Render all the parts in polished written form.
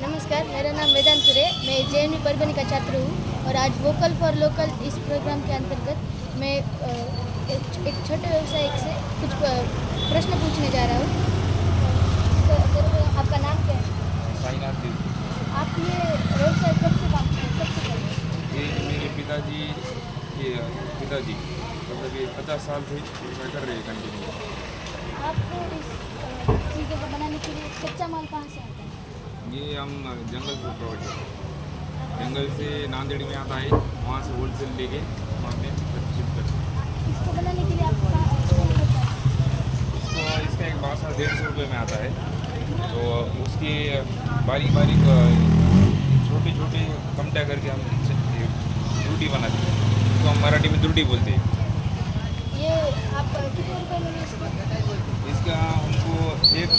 नमस्कार, मेरा नाम वेदांत सुरे। मैं जेएनयू परभणी का छात्र हूँ और आज वोकल फॉर लोकल इस प्रोग्राम के अंतर्गत मैं एक छोटे व्यवसायिक से कुछ प्रश्न पूछने जा रहा हूँ। सर, आपका नाम क्या है? साईनाथ जी। आप ये व्यवसाय कब से कर रहे हैं? ये मेरे पिताजी मतलब ये 50 साल से मैं कर रहे हैं कंटिन्यू। आपको इस चीज़ों को बनाने के लिए कच्चा माल कहाँ से आता है? ये हम जंगल से प्रोवाइड करते हैं। जंगल से नांदेड़ में आता है, वहाँ से होलसेल लेके वहाँ पे शिफ्ट करते हैं। इसको बनाने के लिए आपको कहाँ होता है? इसका एक बासा 150 रुपये में आता है। तो उसकी बारीक बारीक छोटे छोटे कमटा करके हम रोटी बनाते हैं, तो हम मराठी में दुर्टी बोलते हैं। ये आप कितने रुपए में बेचते हैं? इसका हमको एक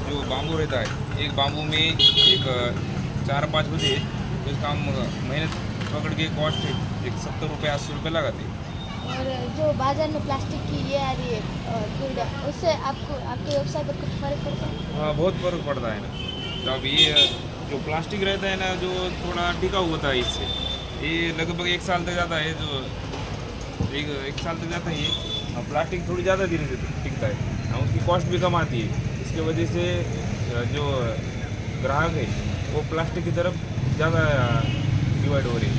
जो बाम्बू रहता है, एक बाम्बू में एक 4-5 होते हैं, तो इसका हम मेहनत पकड़ के कॉस्ट एक 70 रुपये 80 रुपये लगाते हैं। और जो बाजार में प्लास्टिक की ये आ रही है कूड़ा, उससे आपको आपके व्यवसाय पर कुछ फर्क पड़ता है? हाँ, बहुत फर्क पड़ता है ना। तो अब ये जो प्लास्टिक रहता है ना, जो थोड़ा टिकाऊ होता है, इससे ये लगभग 1 साल तक जाता है। जो एक साल तक जाता है ये, और प्लास्टिक थोड़ी ज़्यादा दिन से टिकता है और उसकी कॉस्ट भी कम आती है। इसके वजह से जो ग्राहक है वो प्लास्टिक की तरफ ज़्यादा डिवाइड हो रही है।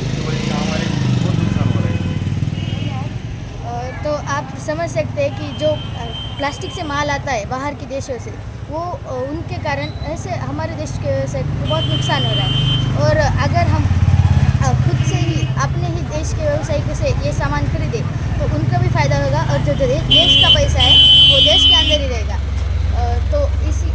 इसकी वजह से हमारे बहुत नुकसान हो रहा है। तो आप समझ सकते हैं कि जो प्लास्टिक से माल आता है बाहर के देशों से, वो उनके कारण ऐसे हमारे देश के व्यवसाय को बहुत नुकसान हो रहा है। और अगर हम खुद से ही अपने ही देश के व्यवसायियों से ये सामान खरीदें तो उनका भी फ़ायदा होगा और जो देश का पैसा है वो देश के अंदर ही रहेगा। तो इसी